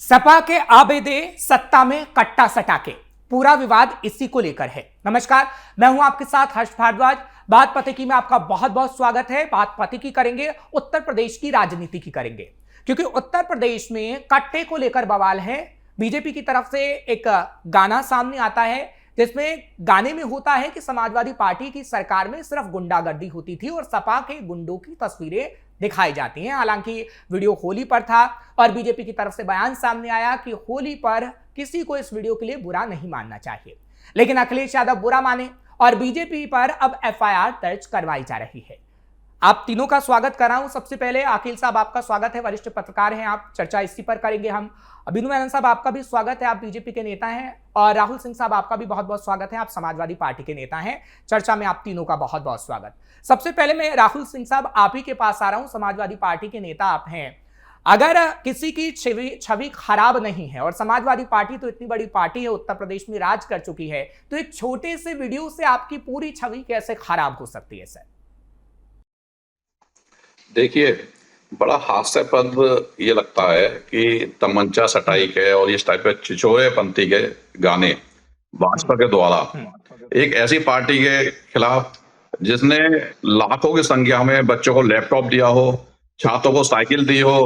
सपा के आबेदे सत्ता में कट्टा सटाके, पूरा विवाद इसी को लेकर है। नमस्कार, मैं हूं आपके साथ हर्ष भारद्वाज। बात पथिकी में आपका बहुत बहुत स्वागत है। बात पथिकी करेंगे, उत्तर प्रदेश की राजनीति की करेंगे, क्योंकि उत्तर प्रदेश में कट्टे को लेकर बवाल है। बीजेपी की तरफ से एक गाना सामने आता है जिसमें गाने में होता है कि समाजवादी पार्टी की सरकार में सिर्फ गुंडागर्दी होती थी और सपा के गुंडों की तस्वीरें दिखाई जाती हैं। हालांकि वीडियो होली पर था और बीजेपी की तरफ से बयान सामने आया कि होली पर किसी को इस वीडियो के लिए बुरा नहीं मानना चाहिए, लेकिन अखिलेश यादव बुरा माने और बीजेपी पर अब एफआईआर दर्ज करवाई जा रही है। आप तीनों का स्वागत कर रहा हूं। सबसे पहले अखिल साहब, आपका स्वागत है, वरिष्ठ पत्रकार हैं आप, चर्चा इसी पर करेंगे हम। बिंदु मेनन साहब, आपका भी स्वागत है, आप बीजेपी के नेता हैं। और राहुल सिंह साहब, आपका भी बहुत बहुत स्वागत है, आप समाजवादी पार्टी के नेता हैं। चर्चा में आप तीनों का बहुत बहुत स्वागत। सबसे पहले मैं राहुल सिंह साहब आप ही के पास आ रहा हूं, समाजवादी पार्टी के नेता आप हैं। अगर किसी की छवि खराब नहीं है, और समाजवादी पार्टी तो इतनी बड़ी पार्टी है, उत्तर प्रदेश में राज कर चुकी है, तो एक छोटे से वीडियो से आपकी पूरी छवि कैसे खराब हो सकती है सर? देखिए, बड़ा हास्यास्पद ये लगता है कि तमंचा सटाई के और इस टाइप के छिछोरेपंथी के गाने भाजपा के द्वारा एक ऐसी पार्टी के खिलाफ जिसने लाखों की संख्या में बच्चों को लैपटॉप दिया हो, छात्रों को साइकिल दी हो,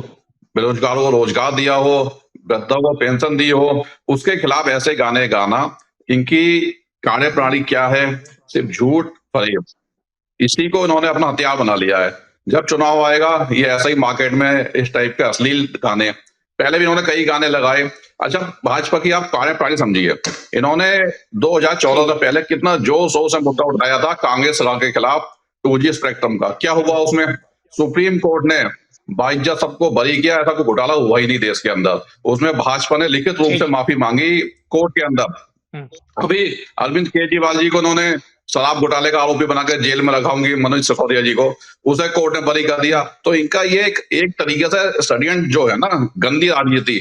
बेरोजगारों को रोजगार दिया हो, वृद्धों को पेंशन दी हो, उसके खिलाफ ऐसे गाने गाना, इनकी कार्यप्रणाली क्या है? सिर्फ झूठ फरेब, इसी को इन्होंने अपना हथियार बना लिया है। जब चुनाव आएगा ये ऐसा ही मार्केट में इस टाइप के अश्लील गाने, पहले भी इन्होंने कई गाने लगाए। अच्छा, भाजपा की आप कार्यप्रणाली समझिए, इन्होंने 2014 से पहले कितना जोर शोर से मुद्दा उठाया था कांग्रेस सरकार के खिलाफ 2G स्पेक्ट्रम का। क्या हुआ उसमें? सुप्रीम कोर्ट ने बाइज्जत सबको बरी किया, ऐसा कोई घोटाला हुआ ही नहीं देश के अंदर। उसमें भाजपा ने लिखित रूप से माफी मांगी कोर्ट के अंदर। अभी अरविंद केजरीवाल जी को उन्होंने शराब घोटाले का आरोपी बनाकर जेल में रखाऊंगी, मनोज सिसोदिया जी को, उसे कोर्ट ने बरी कर दिया। तो इनका ये एक तरीके से षड्यंत्र जो है ना, गंदी राजनीति,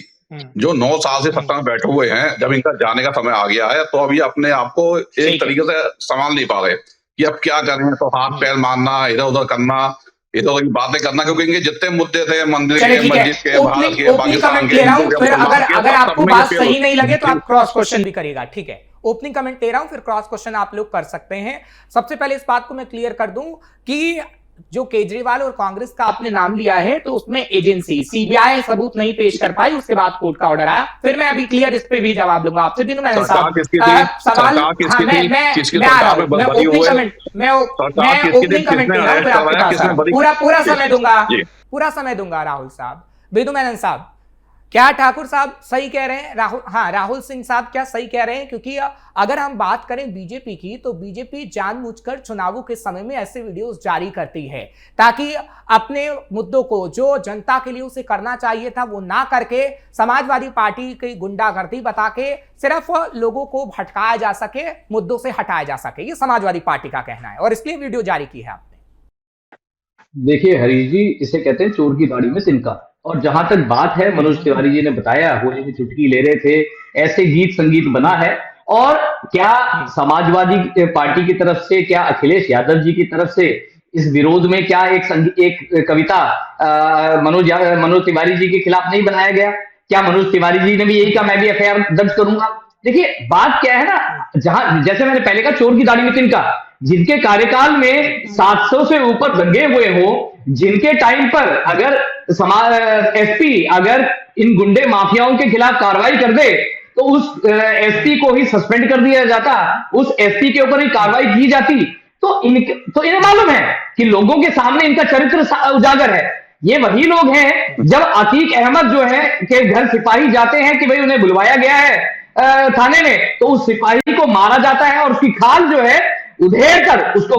जो 9 साल से सत्ता में बैठे हुए हैं, जब इनका जाने का समय आ गया है तो अभी अपने आप को एक तरीके से संभाल नहीं पा रहे कि अब क्या करें। तो हाथ पैर मारना, इधर उधर करना, इधर उधर की बातें करना, क्योंकि इनके जितने मुद्दे थे मंदिर के, मस्जिद के, भारत के, पाकिस्तान के, अगर आपको बात सही नहीं लगे तो आप क्रॉस क्वेश्चन भी करिएगा, ठीक है? ओपनिंग कमेंट दे रहा हूं, फिर क्रॉस क्वेश्चन आप लोग कर सकते हैं। सबसे पहले इस बात को मैं क्लियर कर दूं कि जो केजरीवाल और कांग्रेस का आपने नाम लिया है, तो उसमें एजेंसी सीबीआई सबूत नहीं पेश कर पाई, उसके बाद कोर्ट का ऑर्डर आया। फिर मैं अभी क्लियर इस पे भी जवाब दूंगा आपसे। बिंदु मेनन साहब, सवाल मैं ओपनिंग कमेंट दे रहा हूं, फिर आपके पास पूरा समय दूंगा राहुल साहब। बिंदु मेनन साहब, क्या ठाकुर साहब सही कह रहे हैं? राहुल सिंह साहब क्या सही कह रहे हैं? क्योंकि अगर हम बात करें बीजेपी की, तो बीजेपी जानबूझकर चुनावों के समय में ऐसे वीडियोस जारी करती है ताकि अपने मुद्दों को जो जनता के लिए उसे करना चाहिए था वो ना करके समाजवादी पार्टी की गुंडागर्दी बता के सिर्फ लोगों को भटकाया जा सके, मुद्दों से हटाया जा सके। ये समाजवादी पार्टी का कहना है और इसलिए वीडियो जारी की है आपने। देखिए हरीश जी, इसे कहते हैं चोर की दाढ़ी में तिनका। और जहां तक बात है, मनोज तिवारी जी ने बताया होली की चुटकी ले रहे थे, ऐसे गीत संगीत बना है। और क्या समाजवादी पार्टी की तरफ से, क्या अखिलेश यादव जी की तरफ से इस विरोध में क्या एक कविता मनोज तिवारी जी के खिलाफ नहीं बनाया गया? क्या मनोज तिवारी जी ने भी यही कहा, मैं भी एफआईआर दर्ज करूंगा? देखिए बात क्या है ना, जहां जैसे मैंने पहले कहा चोर की दाढ़ी में तिनका, जिनके कार्यकाल में 700 से ऊपर दंगे हुए हो, जिनके टाइम पर अगर एसपी अगर इन गुंडे माफियाओं के खिलाफ कार्रवाई कर दे तो उस एसपी को ही सस्पेंड कर दिया जाता, उस एसपी के ऊपर ही कार्रवाई की जाती। तो इन्हें मालूम है कि लोगों के सामने इनका चरित्र उजागर है। ये वही लोग हैं, जब अतीक अहमद जो है के घर सिपाही जाते हैं कि भाई उन्हें बुलवाया गया है थाने में, तो उस सिपाही को मारा जाता है और उसकी खाल जो है उधेड़ कर उसको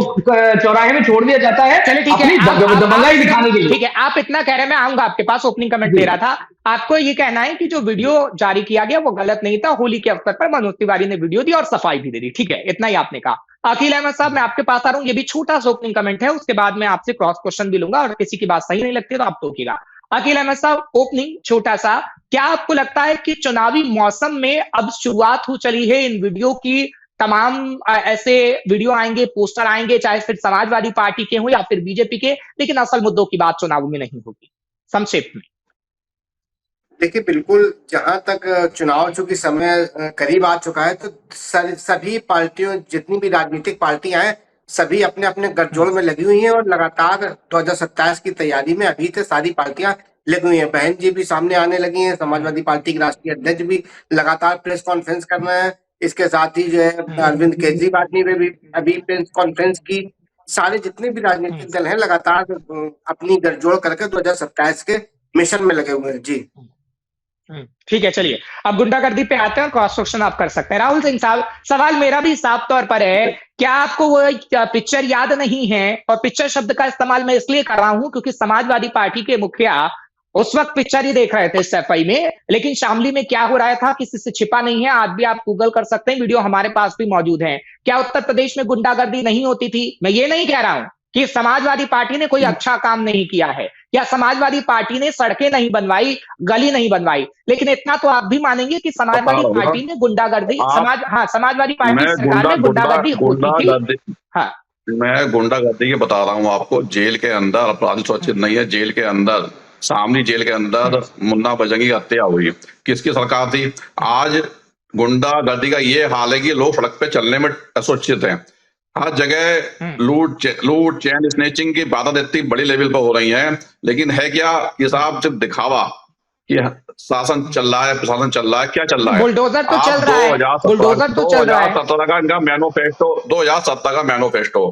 चौराहे में छोड़ दिया जाता है। चलिए ठीक है, दबंगाई दिखाने के लिए। ठीक है, आप इतना कह रहे हैं, मैं आऊंगा आपके पास। ओपनिंग कमेंट दे रहा था, आपको ये कहना है कि जो वीडियो जारी किया गया वो गलत नहीं था, होली के अवसर पर मनोज तिवारी ने वीडियो दी और सफाई भी दे दी, ठीक है, इतना ही आपने कहा। अखिल अहमद साहब, मैं आपके पास आ रहा हूं, ये भी छोटा सा ओपनिंग कमेंट है, उसके बाद मैं आपसे क्रॉस क्वेश्चन भी लूंगा और किसी की बात सही नहीं लगती तो आप टोकिएगा। अखिल अहमद साहब, ओपनिंग छोटा सा, क्या आपको लगता है कि चुनावी मौसम में अब शुरुआत हो चली है इन वीडियो की? तमाम ऐसे वीडियो आएंगे, पोस्टर आएंगे, चाहे फिर समाजवादी पार्टी के हों या फिर बीजेपी के, लेकिन असल मुद्दों की बात चुनाव में नहीं होगी। संक्षेप में देखिए बिल्कुल, जहां तक चुनाव चूंकि समय करीब आ चुका है, तो सभी पार्टियों, जितनी भी राजनीतिक पार्टियां हैं, सभी अपने अपने गठजोड़ में लगी हुई हैं और लगातार 2027 की तैयारी में अभी से सारी पार्टियां लगी हुई हैं। बहन जी भी सामने आने लगी हैं, समाजवादी पार्टी के राष्ट्रीय अध्यक्ष भी लगातार प्रेस कॉन्फ्रेंस कर रहे हैं। इसके साथ ही जो है अरविंद केजरीवाल ने भी अभी प्रेस कॉन्फ्रेंस की। सारे जितने भी राजनीतिक दल हैं लगातार अपनी गठजोड़ करके 2027 के मिशन में लगे हुए हैं। जी ठीक है, चलिए अब गुंडागर्दी पे आते हैं और क्रॉस क्वेश्चन आप कर सकते हैं। राहुल सिंह साहब, सवाल मेरा भी साफ तौर पर है, क्या आपको वो पिक्चर याद नहीं है? और पिक्चर शब्द का इस्तेमाल मैं इसलिए कर रहा हूं क्योंकि समाजवादी पार्टी के मुखिया उस वक्त पिक्चर ही देख रहे थे सफाई में, लेकिन शामली में क्या हो रहा था किसी से छिपा नहीं है। आज भी आप गूगल कर सकते हैं, वीडियो हमारे पास भी मौजूद है। क्या उत्तर प्रदेश में गुंडागर्दी नहीं होती थी? मैं ये नहीं कह रहा हूं कि समाजवादी पार्टी ने कोई अच्छा काम नहीं किया है या समाजवादी पार्टी ने सड़कें नहीं बनवाई, गली नहीं बनवाई, लेकिन इतना तो आप भी मानेंगे कि समाजवादी पार्टी ने गुंडागर्दी समाजवादी पार्टी सरकार में गुंडागर्दी होती थी। हाँ, मैं गुंडागर्दी के बता रहा हूँ आपको। जेल के अंदर अपराधी सुरक्षित नहीं है। जेल के अंदर, सामने जेल के अंदर मुन्ना बजरंगी की हत्या हुई, किसकी सरकार थी? आज गुंडागर्दी का ये हाल है कि लोग सड़क पे चलने में असुरक्षित हैं। हर जगह लूट चैन स्नेचिंग की बातें इतनी बड़ी लेवल पर हो रही हैं, लेकिन है क्या कि साहब सिर्फ दिखावा कि शासन चल रहा है, प्रशासन चल रहा है। क्या चल रहा है? बुलडोजर तो चल रहा है, बुलडोजर तो चल रहा है। 2017 का इनका मैनिफेस्टो, 2017 का मैनिफेस्टो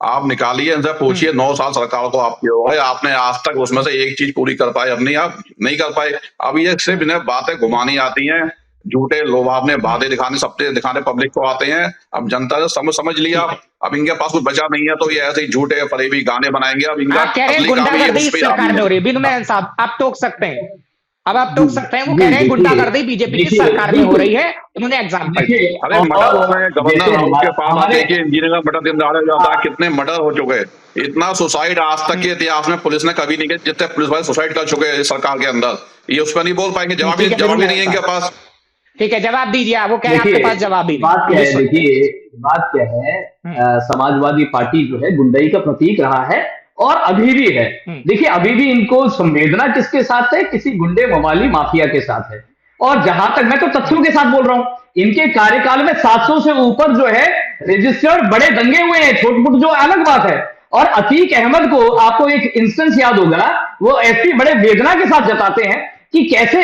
आप निकालिए, इनसे पूछिए 9 साल सरकार को आपकी हो गए, आपने आज तक उसमें से एक चीज पूरी कर पाए? अपनी आप नहीं कर पाए। अब ये सिर्फ इन्हें बातें घुमानी आती हैं, झूठे लोभावने बातें दिखाने, सपने दिखाने पब्लिक को आते हैं। अब जनता ने समझ लिया, अब इनके पास कुछ बचा नहीं है, तो ये ऐसे ही झूठे फरेबी गाने बनाएंगे। अब इनका आप कह रहे हैं गुंडागर्दी सरकार में हो रही है। बिनु मेनन साहब, आप टोक सकते हैं, अब आप टोक सकते हैं। वो कह रहे हैं गुंडागर्दी बीजेपी की सरकार में हो रही है, उन्होंने एग्जाम्पल। अरे मर्डर हो रहे हैं, गवर्नर हाउस के पास आते कि इंजीनियर का मर्डर दिन दहाड़े जाता है। कितने मर्डर हो चुके हैं। इतना सुसाइड आज तक के इतिहास में पुलिस ने कभी नहीं किया जितने पुलिस वाले सुसाइड कर चुके हैं सरकार के अंदर। ये उस पर नहीं बोल पाएंगे, जवाब ही नहीं है इनके पास। ठीक है, जवाब दीजिए। आप वो कह रहे हैं आपके पास जवाब ही नहीं। बात क्या है, देखिए बात क्या है, समाजवादी पार्टी जो है गुंडाई का प्रतीक रहा है और अभी भी है। देखिए अभी भी इनको संवेदना किसके साथ है? किसी गुंडे मवाली माफिया के साथ है। और जहां तक, मैं तो तथ्यों के साथ बोल रहा हूं, इनके कार्यकाल में 700 से ऊपर जो है रजिस्टर्ड बड़े दंगे हुए हैं, छोट मोट जो अलग बात है। और अतीक अहमद को आपको एक इंस्टेंस याद होगा, वो एसपी बड़े वेदना के साथ जताते हैं कि कैसे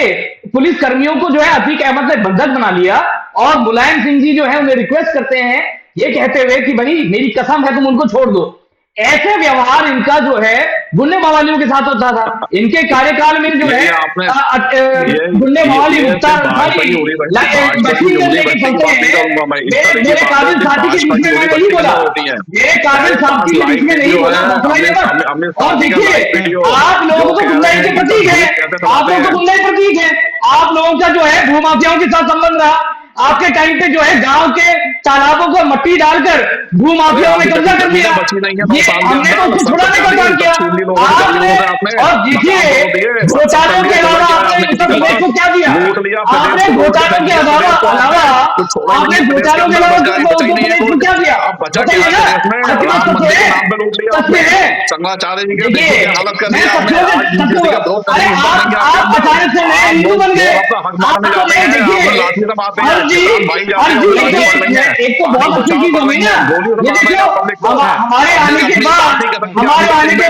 पुलिस कर्मियों को जो है अतीक अहमद ने बंधक बना लिया और मुलायम सिंह जी जो है उन्हें रिक्वेस्ट करते हैं ये कहते हुए कि भाई मेरी कसम है तुम उनको छोड़ दो। ऐसे व्यवहार इनका जो है गुंडे मवालियों के साथ होता था। इनके कार्यकाल में जो है गुंडे मवाली मुख्तार मशीन गन लेके चलते हैं। मेरे काबिल साथी के बीच में मैं नहीं बोला, मेरे काबिल साथी के बीच में नहीं बोला। और देखिए आप लोगों को गुंडाई के प्रतीक है, आप लोगों को गुंडाई प्रतीक है। आप लोगों का जो है भूमाफियाओं के साथ संबंध रहा। आपके टाइम पे जो है गांव के तालाबों को मट्टी डालकर भूमाफियाओं ने कब्जा कर लिया। ये हमने तो उसको छुड़ाने का काम किया आपने। और देखिए घोटालों के अलावा आपने उत्तर प्रदेश को क्या दिया? आपने घोटालों के अलावा आपने घोटालों के अलावा उत्तर प्रदेश को क्या दिया? बताइए ना, आपके पास तस्वीर है। अरे आप अचानक से नए हिंदू बन गए। आपको नहीं, देखिए एक तो बहुत अच्छी चीज हो गई ना, ये देखो हमारे आने के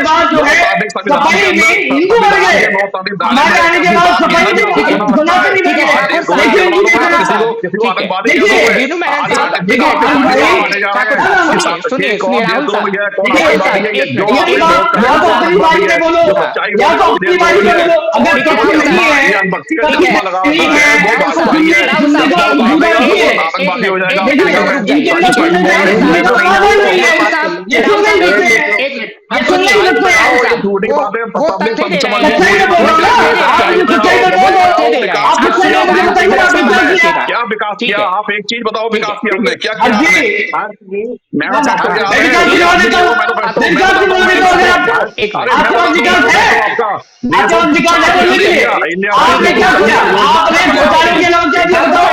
बाद जो है सफाई में हिंदू बन गए। हमारे आने के बाद सफाई में सनातनी बन गए। बोलो या तो अपनी बारी में बोलो, अगर तथ्य नहीं है क्या विकास किया? आप एक चीज बताओ, विकास किया हमने क्या किया? आपने क्या किया? आपने घोटाले के नाम क्या किया बताओ?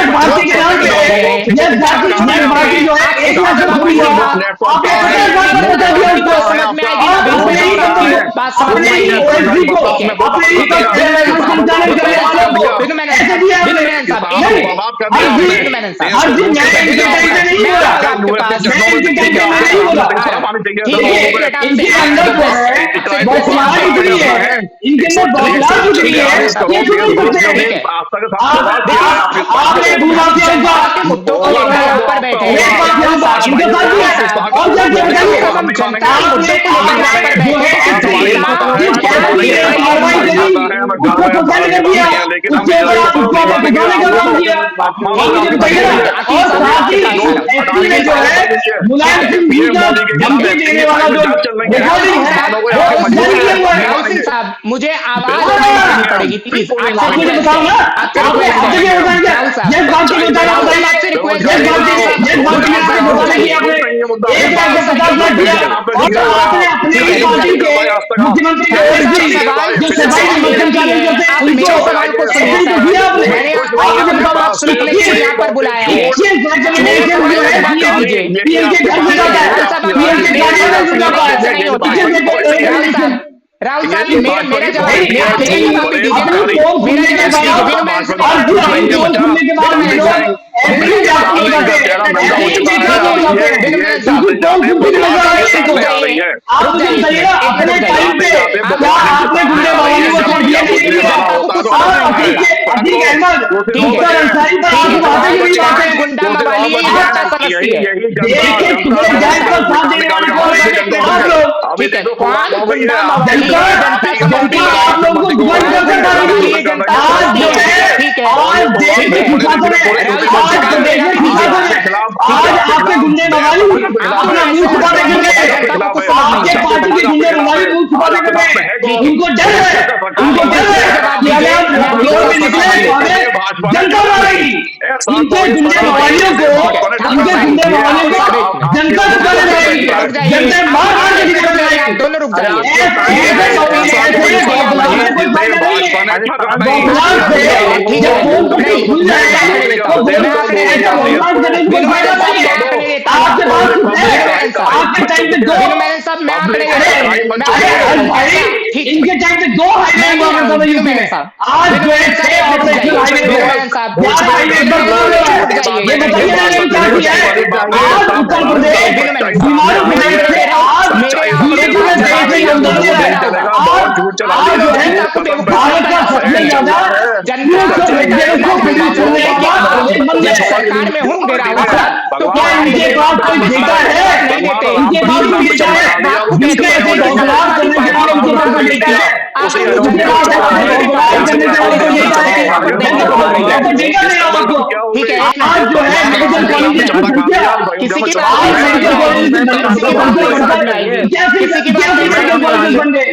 भारती के नाम पे भारती जो है 1 लाख रुपया आपने बात समझ अपने में ही आई। OSD को, अपने ही संचालन करने वालों को ऐसे दिया आपने। नहीं, हर दिन मैं इनके टाइम पे नहीं बोला, मैं इनके टाइम पे मैं नहीं बोला। इनके अंदर जो है बौखलाहट कितनी है, इनके अंदर बौखलाहट कितनी है, ये समझ सकते हैं। आपने भूमाफियाओं का मुद्दों को लेकर यहाँ पर बैठे हैं। इनके साथ भी है और क्या क्या बताइए जनता के मुद्दों को लेकर यहाँ पर बैठे हैं। कार्रवाई करी, उसको सस्पेंड कर दिया, उसके बाद उसको टिकाने का काम किया। और मुझे बताइए ना, और साथ ही एसपी ने जो है मुलायम सिंह जी का धमकी देने वाला जो रिकॉर्डिंग है वो जारी किया हुआ है। राहुल सिंह साहब, मुझे आवाज करनी पड़ेगी प्लीज। आपको मुझे बताओ ना, आपको क्या बताएंगे? यस बात की बताना बताइए, यस बात की बताने की आपने 1,50 लाख दिया और आपने अपने ही पार्टी के मुख्यमंत्री के OSD जो सफाई कर्मचारी जो थे उनको सवाल को सस्पेंड कर दिया आपने। मैंने आपको जवाब सुनने के लिए यहाँ पर बुलाया है। पीएम के घर में जाता है, पीएम के कार्यालय में जाता है। राहुल साहब, मेरा जवाब दीजिए। गुंडा मवाली ठीक है, कौन गुंडा मवाली आप लोगों को बंद कर देना आज जो है, आज देश में प्रशासन है, आज प्रदेश में प्रशासन है, आज आपके गुंडे मवाली अपना मुंह छुपाने के लिए, आपके पार्टी के गुंडे मवाली मुंह छुपाने के लिए, उनको डर है, उनको डर है कि अगर हम फ्लोर में निकले तो हमें जनता मारेगी। इनके गुंडे मवालियों को, इनके गुंडे मवालियों को जनता छुपाने जाएगी, जनता मार मार के निकल जाएगी। दोनों रुक जाइए। आपके टाइम पे इनके टाइम पे 2 हाईवे हुआ करता था यूपी में, आज जो है 6 ऑपरेशनल हाईवे ये बताइए ना क्या किया है। आज उत्तर प्रदेश बीमारों से आज भारत का सबसे ज्यादा सरकार में हूँ तो क्या इनके पास कोई डेटा है? इनके पास कोई डेटा है? जिसके ऐसे बौखलाहट करने के बाद उनके पास कोई डेटा है? उनके पास बौखलाहट करने के बाद कोई डेटा है? तो डेटा नहीं है आपको। ठीक है, आज जो है मेडिकल कॉलेज की संख्या किसी की आज मेडिकल कॉलेज मेडिकल कॉलेज बन गए,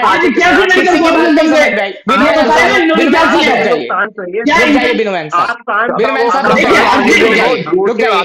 आज कैसे मेडिकल कॉलेज बन गए, ये बताइए इन्होंने क्या किया है? क्या जाइए बिनुमैन साहब, बिनुमैन साहब रुक जाइए।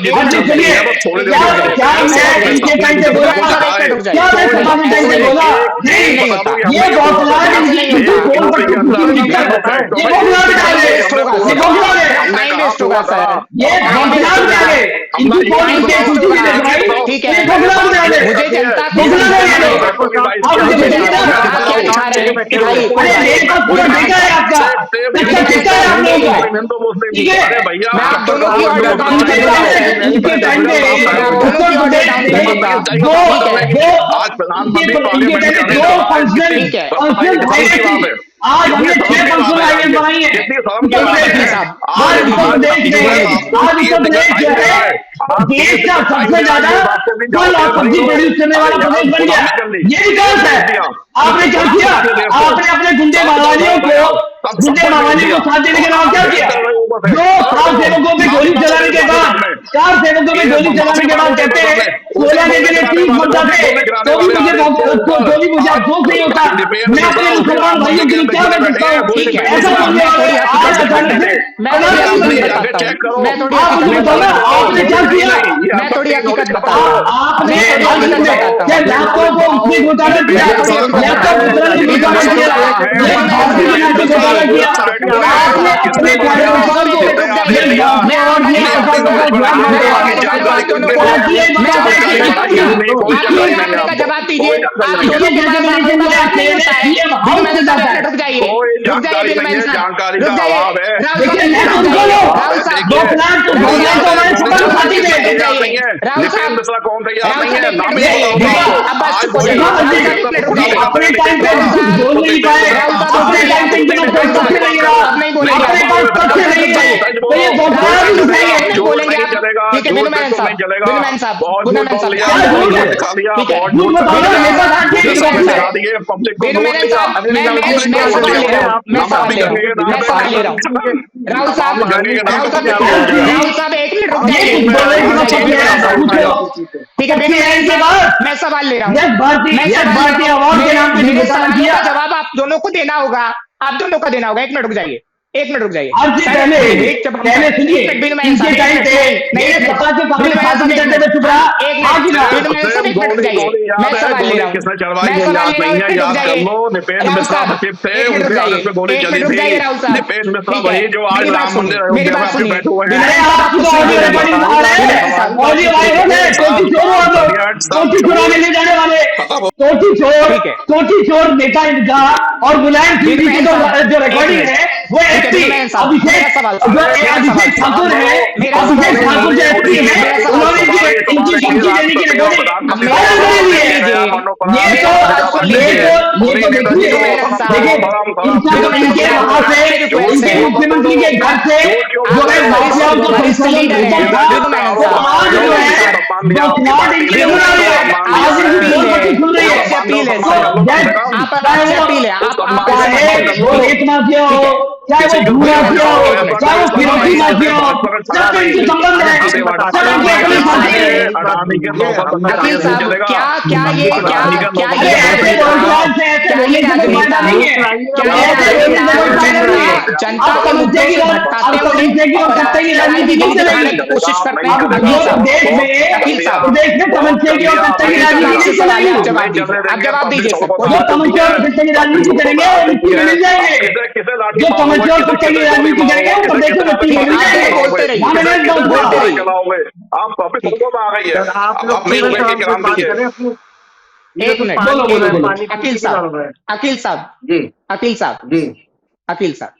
क्या मैं इनके टाइम से बोला, क्या मैं समाज टाइम से बोला? नहीं होता ये बौखलाहट इनकी फोन पर ये बौखलाहट डाले, ये बौखलाहट टाइम वेस्ट होगा सर। ये बौखलाहट डाले इनकी फोन इनके सूची में लगाई, ठीक है, ये बौखलाहट डाले मुझे जनता आप मुझे बताइए ना क्या दिखा रहे हैं कि भाई अरे मेरे पास पूरा डेटा है आपका, अच्छा डेटा है आप लोगों का, ठीक है। मैं आप दोनों की ऑर्डर इनके टाइम पे उत्तर प्रदेश में दो फंक्शनल आज हमने 6 फंक्शनल हाईवे बनाई है उत्तर प्रदेश में। आज उत्तर प्रदेश में, आज उत्तर प्रदेश जो है देश का सबसे ज्यादा फल और सब्जी प्रोड्यूस करने वाला प्रदेश बन गया। ये विकास है। आपने क्या किया? आपने अपने गुंडे मावालियों को साथ देने के नाम क्या किया? जो 4 सेवकों पे गोली चलाने के बाद 4 सेवकों पे गोली चलाने के बाद कहते हैं 16 के लिए 30 बन जाते, तो भी मुझे अफसोस नहीं होता। मैं अपने मुसलमान भाइयों के लिए क्या कर सकता हूँ? ऐसा बोलने वाले आज अचानक से आपने क्या किया? मैं थोड़ी हकीकत बताता हूँ। आपने लैपटॉप को ने घोटाला किया, लैपटॉप मित्रा ने घोटाला किया, भारती मीना ने घोटाला किया, आपने अपने कार्यकर्ताओं को मैं और दिया जवाब दीजिए। जानकारी का अभाव है। नितिन मिश्रा कौन तैयार नहीं है, नाम ही अपने टाइम पे बोल नहीं पाए, अपने टाइम पे इतना तथ्य नहीं रहा, अपने पास तथ्य नहीं है, तो ये घोटाला भी उठाएंगे। बोलेंगे आप, ठीक है बिनु मैनन साहब, बिनु मैनन साहब, बिनु मैनन साहब, ठीक है, झूठ बताओ ना, मेरे साथ बिनु मैनन साहब, मैं सवाल ले रहा हूँ। राहुल साहब एक मिनट रुक जाइए। ठीक है बिनु मैनन साहब, मैं सवाल ले रहा हूँ। भारतीय अवार्ड के नाम पे मेरे सवाल का जवाब आप दोनों को देना होगा, आप दोनों को देना होगा। एक मिनट रुक जाइए, एक मिनट रुक जाइए। पहले सुनिए, बिनु मैनन साहब, इनके टाइम पे मेरे पता के पहले शासन करते थे, चुप रहा। बिनु मैनन साहब एक मिनट रुक जाइए, मैं सवाल ले रहा हूँ। किसने चढ़वाई है याद नहीं है, याद कर लो। निपेश मिश्रा सचिव थे, उनके आदेश पे गोली चली थी। निपेश मिश्रा वही जो आज राम मंदिर अयोध्या में बैठे हुए हैं। कोठी चोर नेता इनका और मुलायम सिंह की जो रिकॉर्डिंग है वो एसपी अभिषेक ठाकुर है, अभिषेक ठाकुर जो एसपी है, उन्होंने इनकी धमकी देने की रिकॉर्डिंग इनके वहां से इनके मुख्यमंत्री के घर से जो है माफियाओं को परिसलीन भेजा था, वो आज जो है बखलाट इनके बना रही है। आज इनकी बोल पट्टी सुन रही है, चाहे वो रेत माफिया हो, चाहे वो भू माफिया हो, चाहे वो फिरौती माफिया हो, सबसे इनके संबंध है, सब इनकी अपनी साथी है। अखिल साहब क्या ये ऐसे रोजगार से ऐसे बोलने का कोई फायदा नहीं है, जनता को मुद्दे की भटकाते हुए सत्ता की राजनीति नहीं चलेगी। कोशिश करते हैं। प्रदेश में तमंचे की और सत्ता की राजनीति नहीं चलेगी। आप जवाब दीजिए सर। जो तमंचे और सत्ता की राजनीति करेंगे वो मिट्टी में मिल जाएंगे, जो तमंचे और सत्ता की राजनीति करेंगे वो प्रदेश में मिट्टी में मिल जाएंगे। बोलते रहिए। आप टॉपिक आ गई है, आप मेन लेके काम दीजिए। एक मिनट, अखिल साहब,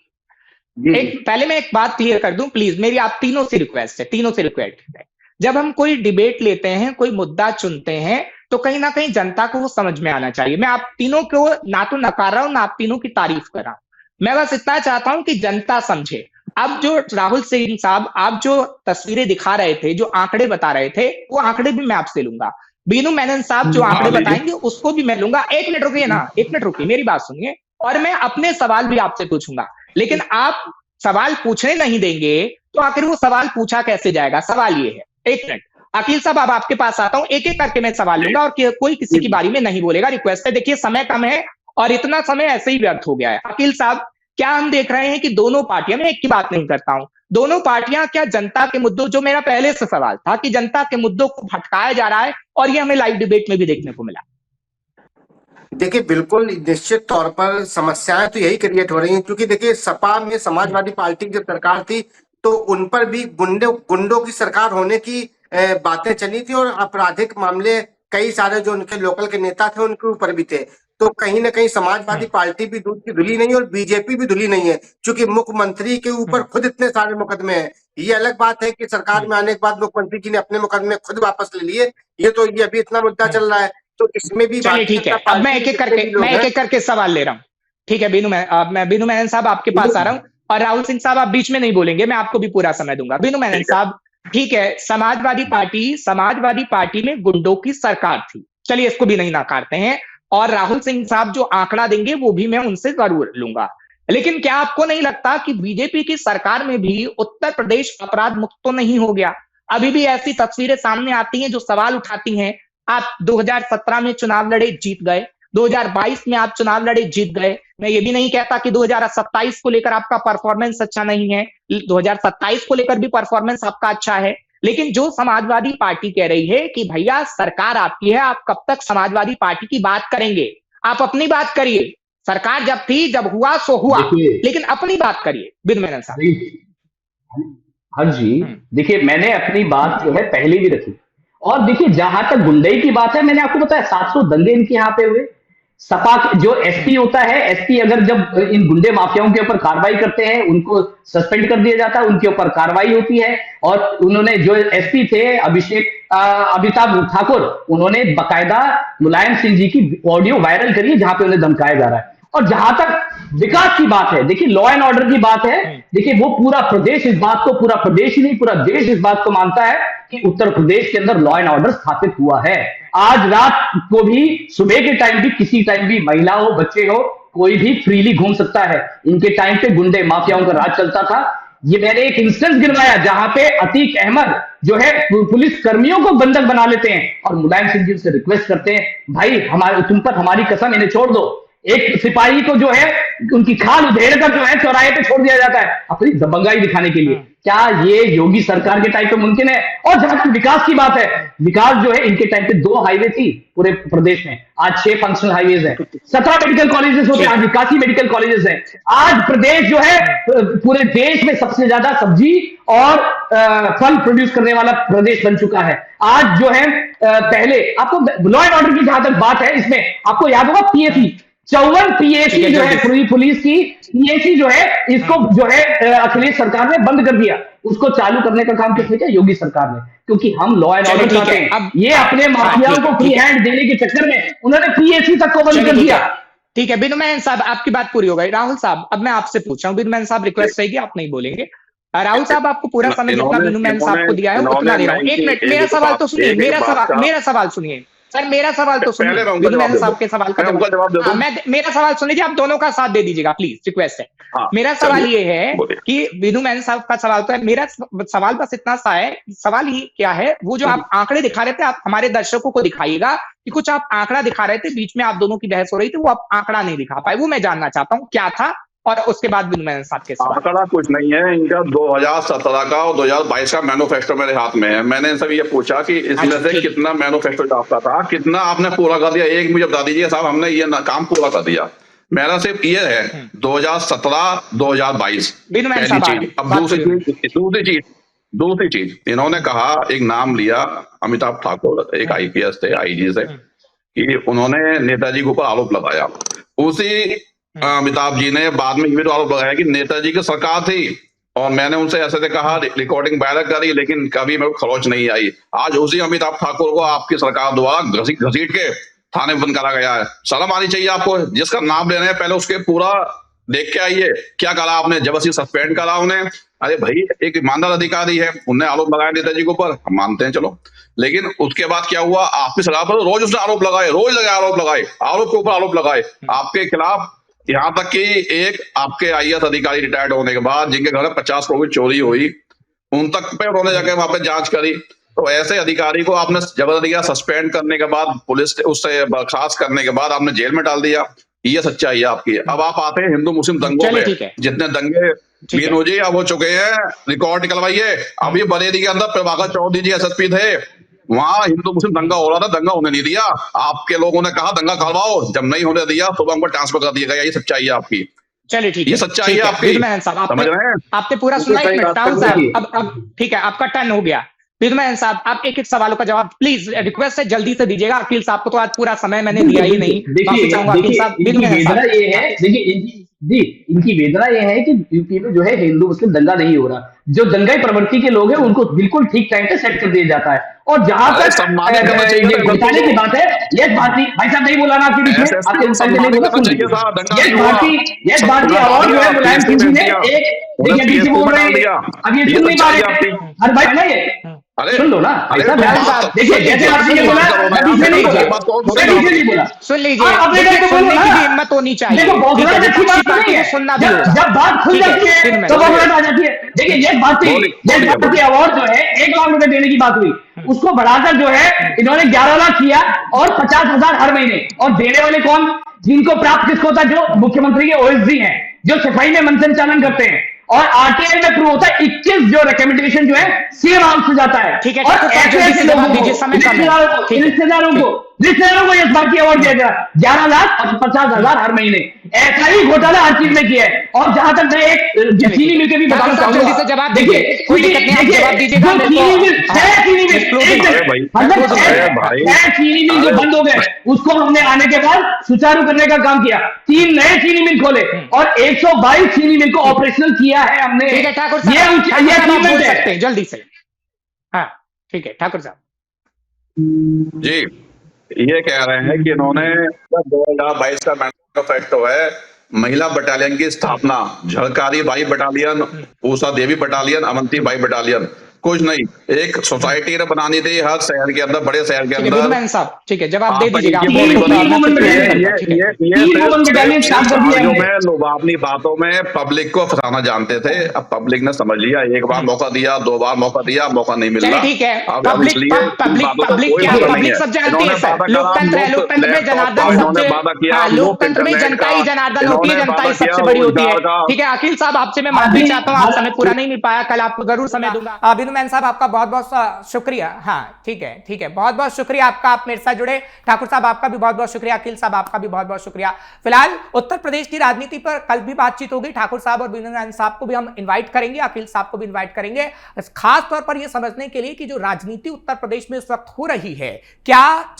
एक पहले मैं एक बात क्लियर कर दूं प्लीज, मेरी आप तीनों से रिक्वेस्ट है। जब हम कोई डिबेट लेते हैं, कोई मुद्दा चुनते हैं, तो कहीं ना कहीं जनता को वो समझ में आना चाहिए। मैं आप तीनों को ना तो नकार रहा हूं ना आप तीनों की तारीफ कर रहा हूं, मैं बस इतना चाहता हूं कि जनता समझे। अब जो राहुल सिंह साहब आप जो तस्वीरें दिखा रहे थे, जो आंकड़े बता रहे थे, वो आंकड़े भी मैं आपसे लूंगा। बीनू मैनन साहब जो आंकड़े बताएंगे उसको भी मैं लूंगा। एक मिनट रुकिए ना, एक मिनट रुकिए, मेरी बात सुनिए, और मैं अपने सवाल भी आपसे पूछूंगा। लेकिन आप सवाल पूछने नहीं देंगे तो आखिर वो सवाल पूछा कैसे जाएगा? सवाल ये है। एक मिनट अखिल साहब, अब आपके पास आता हूं, एक एक करके मैं सवाल लूंगा और कोई किसी की बारी में नहीं बोलेगा। रिक्वेस्ट है, देखिए समय कम है और इतना समय ऐसे ही व्यर्थ हो गया है। अखिल साहब, क्या हम देख रहे हैं कि दोनों पार्टियां, मैं एक की बात नहीं करता हूं, दोनों पार्टियां क्या जनता के मुद्दों, जो मेरा पहले से सवाल था कि जनता के मुद्दों को भटकाया जा रहा है, और ये हमें लाइव डिबेट में भी देखने को मिला। देखिए बिल्कुल निश्चित तौर पर समस्याएं तो यही क्रिएट हो रही हैं, क्योंकि देखिए सपा में समाजवादी पार्टी की जब सरकार थी तो उन पर भी गुंडों की सरकार होने की बातें चली थी, और आपराधिक मामले कई सारे जो उनके लोकल के नेता थे उनके ऊपर भी थे। तो कहीं ना कहीं समाजवादी पार्टी भी दूध की धुली नहीं है और बीजेपी भी धुली नहीं है, क्योंकि मुख्यमंत्री के ऊपर खुद इतने सारे मुकदमे हैं। ये अलग बात है कि सरकार में आने के बाद मुख्यमंत्री जी ने अपने मुकदमे खुद वापस ले लिए, ये अभी इतना मुद्दा चल रहा है, तो इसमें भी चलिए ठीक है। अब मैं एक एक करके सवाल ले रहा हूँ। ठीक है बीनू मैनन साहब आपके पास आ रहा हूँ, और राहुल सिंह साहब आप बीच में नहीं बोलेंगे, मैं आपको भी पूरा समय दूंगा। बीनू मैनन साहब, ठीक है, समाजवादी पार्टी में गुंडों की सरकार थी, चलिए इसको भी नहीं नकारते हैं, और राहुल सिंह साहब जो आंकड़ा देंगे वो भी मैं उनसे जरूर लूंगा। लेकिन क्या आपको नहीं लगता कि बीजेपी की सरकार में भी उत्तर प्रदेश अपराध मुक्त तो नहीं हो गया? अभी भी ऐसी तस्वीरें सामने आती हैं जो सवाल उठाती हैं। आप 2017 में चुनाव लड़े, जीत गए, 2022 में आप चुनाव लड़े, जीत गए। मैं ये भी नहीं कहता कि 2027 को लेकर आपका परफॉर्मेंस अच्छा नहीं है, 2027 को लेकर भी परफॉर्मेंस आपका अच्छा है, लेकिन जो समाजवादी पार्टी कह रही है कि भैया सरकार आपकी है, आप कब तक समाजवादी पार्टी की बात करेंगे, आप अपनी बात करिए, सरकार जब थी जब हुआ सो हुआ, लेकिन अपनी बात करिए विधु मेनन साहब। हाँ जी, देखिए मैंने अपनी बात जो है पहले भी रखी, और देखिए जहां तक गुंडई की बात है, मैंने आपको बताया 700 दंगे इनके यहाँ पे हुए। सपा जो एसपी होता है, एसपी अगर जब इन गुंडे माफियाओं के ऊपर कार्रवाई करते हैं, उनको सस्पेंड कर दिया जाता है, उनके ऊपर कार्रवाई होती है। और उन्होंने जो एसपी थे अमिताभ ठाकुर, उन्होंने बकायदा मुलायम सिंह जी की ऑडियो वायरल करी है जहां पे उन्हें धमकाया जा रहा है। और जहां तक विकास की बात है, देखिए लॉ एंड ऑर्डर की बात है, देखिए वो पूरा प्रदेश इस बात को, पूरा प्रदेश ही नहीं पूरा देश इस बात को मानता है कि उत्तर प्रदेश के अंदर लॉ एंड ऑर्डर स्थापित हुआ है। आज रात को भी, सुबह के टाइम भी, किसी टाइम भी महिला हो, बच्चे हो, कोई भी फ्रीली घूम सकता है। इनके टाइम पे गुंडे माफियाओं का राज चलता था। ये मैंने एक इंस्टेंस गिरवाया जहां पे अतीक अहमद जो है पुलिस कर्मियों को बंधक बना लेते हैं और मुलायम सिंह जी से रिक्वेस्ट करते हैं, भाई हमारे तुम पर हमारी कसम, इन्हें छोड़ दो। एक सिपाही को जो है उनकी खाल उधेड़ कर जो है चौराहे पे छोड़ दिया जाता है अपनी दबंगाई दिखाने के लिए। क्या ये योगी सरकार के टाइम पे मुमकिन है? और जहां तक विकास की बात है, विकास जो है इनके टाइम पे 2 हाईवे थी पूरे प्रदेश में, आज 6 फंक्शनल हाईवेज हैं, 17 मेडिकल कॉलेजेस होते हैं, आज 81 मेडिकल कॉलेजेस हैं। आज प्रदेश जो है पूरे देश में सबसे ज्यादा सब्जी और फल प्रोड्यूस करने वाला प्रदेश बन चुका है। आज जो है पहले आपको लॉ एंड ऑर्डर की जहां तक बात है, इसमें आपको याद होगा पीएसी 54 पीएसी जो है पूरी पुलिस की पीएसी जो है, इसको जो है अखिलेश सरकार ने बंद कर दिया। उसको चालू करने का काम किसने किया? योगी सरकार ने, क्योंकि हम लॉ एंड ऑर्डर चाहते हैं। अब ये अपने माफियाओं को फ्री हैंड देने के चक्कर में उन्होंने पीएसी तक को बंद कर दिया। ठीक है विधु मेनन साहब, आपकी बात पूरी हो गई। राहुल साहब, अब मैं आपसे पूछ रहा हूँ, विधु मेनन साहब रिक्वेस्ट रहेगी, आप नहीं बोलेंगे। राहुल साहब, आपको पूरा समय जितना विधु मेनन साहब को दिया है उतना दे रहा हूँ। 1 मिनट, मेरा सवाल तो सुनिए, मेरा सवाल सुनिए सर, मेरा सवाल तो सुनिए, विधु मेनन साहब के सवाल का जवाब मेरा सवाल सुन लीजिए, आप दोनों का साथ दे दीजिएगा प्लीज, रिक्वेस्ट है। मेरा सवाल ये है कि विधु मेनन साहब का सवाल तो है, मेरा सवाल बस इतना सा है, सवाल ही क्या है, वो जो आप आंकड़े दिखा रहे थे, आप हमारे दर्शकों को दिखाइएगा कि कुछ आप आंकड़ा दिखा रहे थे, बीच में आप दोनों की बहस हो रही थी, वो आप आंकड़ा नहीं दिखा पाए, वो मैं जानना चाहता हूँ क्या था, और उसके बाद विधु मेनन साहब के सवाल। आंकड़ा कुछ नहीं है, इनका 2017 का और 2022 का मैनिफेस्टो मेरे हाथ में है। मैंने इनसे ये पूछा कि इसमें से कितना मैनिफेस्टो आपका था, कितना आपने पूरा कर दिया, एक मुझे बता दीजिए साहब, हमने ये काम पूरा कर दिया। मेरा सिर्फ ये है 2017 2022 अब दूसरी चीज इन्होंने कहा, एक नाम लिया अमिताभ ठाकुर, एक आईपीएस थे आईजी से, कि उन्होंने नेताजी के ऊपर आरोप लगाया। उसी अमिताभ जी ने बाद में ये भी आरोप लगाया कि नेताजी की सरकार थी और मैंने उनसे ऐसे कहा, रिकॉर्डिंग वायरल करी, लेकिन कभी मेरे को खरोच नहीं आई। आज उसी अमिताभ ठाकुर को आपकी सरकार द्वारा घसीट के थाने बंद करा गया है। शर्म आनी चाहिए आपको, जिसका नाम ले रहे हैं पहले उसके पूरा देख के आइए, क्या करा आपने, जबरदस्ती सस्पेंड करा उन्हें। अरे भाई, एक ईमानदार अधिकारी है, उन्हें आरोप लगाया नेताजी के ऊपर, हम मानते हैं चलो, लेकिन उसके बाद क्या हुआ, आपकी सरकार पर रोज उसने आरोप लगाए, आरोप के ऊपर आरोप लगाए आपके खिलाफ। यहाँ तक कि एक आपके आईएएस अधिकारी रिटायर्ड होने के बाद, जिनके घर में 50 करोड़ की चोरी हुई, उन तक पे उन्होंने जाकर वहां पे जांच करी। तो ऐसे अधिकारी को आपने जबरदस्ती सस्पेंड करने के बाद, पुलिस उससे बर्खास्त करने के बाद आपने जेल में डाल दिया। ये सच्चाई है आपकी। अब आप आते हैं हिंदू मुस्लिम दंगों में, जितने दंगे बीनू जी अब हो चुके हैं, रिकॉर्ड निकलवाइए। अभी बरेली के अंदर प्रभाकर चौधरी जी एसएसपी थे, वहां हिंदू मुस्लिम दंगा हो रहा था, दंगा होने नहीं दिया। आपके लोगों ने कहा दंगा करवाओ, जब नहीं होने दिया तो हमको ट्रांसफर कर दिया गया। ये सच्चाई है आपकी। चलिए ठीक है, ये सच्चाई है आपकी, समझ रहे हैं? आपने पूरा सुना। राहुल साहब, अब ठीक है, आपका टर्न हो गया। विधु मेनन साहब, आप एक एक सवालों का जवाब प्लीज, रिक्वेस्ट है जल्दी से दीजिएगा। अखिल साहब को तो आज पूरा समय मैंने दिया ही नहीं। जी, इनकी वेदना ये है कि यूपी में जो है हिंदू मुस्लिम दंगा नहीं हो रहा। जो दंगाई प्रवृत्ति के लोग हैं उनको बिल्कुल ठीक टाइम पे सेट कर दिया जाता है। और जहां तक बताने की बात है, यस भारती भाई साहब नहीं बोला ना आपके बीच में, यस भारती अवार्ड जो है मुलायम सिंह जी ने एक बोल रहे हैं, अब ये सुन नहीं पा रहे। अरे भाई नहीं, सुन लो ना भाई साहब, देखिए जैसे आपने ये बोला, नहीं बोला, सुन लीजिए, हिम्मत होनी चाहिए। जब बात खुल जाती है तो वो आ जाती है। देखिए ये भारती अवार्ड जो है 1 लाख रुपए देने की बात हुई, उसको बढ़ाकर जो है इन्होंने 11 लाख किया और 50,000 हर महीने। और देने वाले कौन, जिनको प्राप्त किसको होता है? जो मुख्यमंत्री के ओएसडी हैं, जो सफाई में मन संचालन करते हैं। और आरटीआई में प्रूव होता है 21 जो रिकमेंडेशन जो है सेम आर्म से जाता है। ठीक है, और ठाकुर साहब, ऐसे जल्दी ऐसे से जवाब लोगों दीजिए, को, समय कम है। ठीक है, रिश्तेदारों को इस बार की अवार्ड दिया गया 11,50,000 हर महीने। ऐसा ही घोटाला हर चीज में किया है। और जहां तक मैं एक चीनी मिल के भी बताना ठाकुर साहब, चाहूंगा, जल्दी से जवाब देखिए दीजिए, कोई दिक्कत नहीं, आप जवाब दीजिएगा, जो मेरे को- चीनी मिल, हाँ, 6 चीनी मिल, exploding। एक अरे भाई, मतलब अरे भाई, 6 चीनी मिल जो अरे- बंद हो गए, उसको हमने आने के बाद सुचारू करने का काम किया। 3 नए चीनी मिल खोले और 122 चीनी मिल को ऑपरेशनल किया है हमने। ठीक है ठाकुर ये साहब, ठाकुर ये साहब, आप बोल achievement है। सकते हैं जल्दी से। हाँ ठीक है ठाकुर साहब। जी, ये कह रहे हैं कि इन्होंने 2022 का मैनिफेस्टो है, महिला बटालियन की स्थापना, Jhalkari Bai battalion, Pusa Devi battalion, Avanti Bai battalion, कुछ नहीं, एक सोसाइटी बनानी थी हर शहर के अंदर, बड़े शहर के ठीक है अंदर। विधुमैन साहब, ठीक है जवाब दे आप दीजिएगा, आप ये- बोल ये- रहे हो, ये- मैं फिर ये- प्रश्न करता हूं, ठीक है। तीन वुमन बटालियन स्टार्ट कर दिया हमने। में लुभावनी बातों में पब्लिक को फंसाना जानते थे, अब पब्लिक ने समझ लिया, एक बार मौका दिया, 2 बार मौका दिया, मौका नहीं मिल चलिए रहा। ठीक है, अब पब्लिक इसलिए इन पब्लिक बातों का पब्लिक कोई क्या, मतलब नहीं पब्लिक है। सब जानती इन्होंने है सर, वादा करा, लोकतंत्र है, मुफ्त लोकतंत्र में लैपटॉप जनार्दन का, इन्होंने सबसे, वादा किया, हाँ, मुफ्त लोकतंत्र में इंटरनेट जनता का, ही जनार्दन होती है, इन्होंने जनता ही वादा सबसे किया बड़ी होती है। रोजगार का। ठीक है अखिल साहब, आपसे मैं माफी चाहता हूँ, आज समय पूरा नहीं मिल पाया, कल आपको जरूर समय दूंगा। विधुमैन साहब आपका बहुत बहुत शुक्रिया। हाँ ठीक है, बहुत बहुत शुक्रिया आपका, आप मेरे साथ जुड़े। ठाकुर साहब आपका भी बहुत बहुत शुक्रिया, अखिल साहब आपका भी बहुत बहुत शुक्रिया। फिलहाल उत्तर प्रदेश की राजनीति पर कल भी बातचीत होगी, ठाकुर साहब और विधुमैन साहब को भी हम इन्वाइट करेंगे, अखिल साहब को भी इन्वाइट करेंगे, खास तौर पर यह समझने के लिए कि जो राजनीति उत्तर प्रदेश में इस वक्त हो रही है, क्या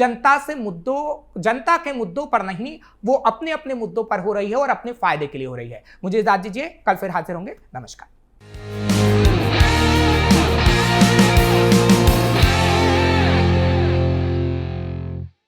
जनता के मुद्दों पर नहीं, वो अपने अपने मुद्दों पर हो रही है और अपने फायदे के लिए हो रही है। मुझे इजाजत दीजिए, कल फिर हाजिर होंगे। नमस्कार।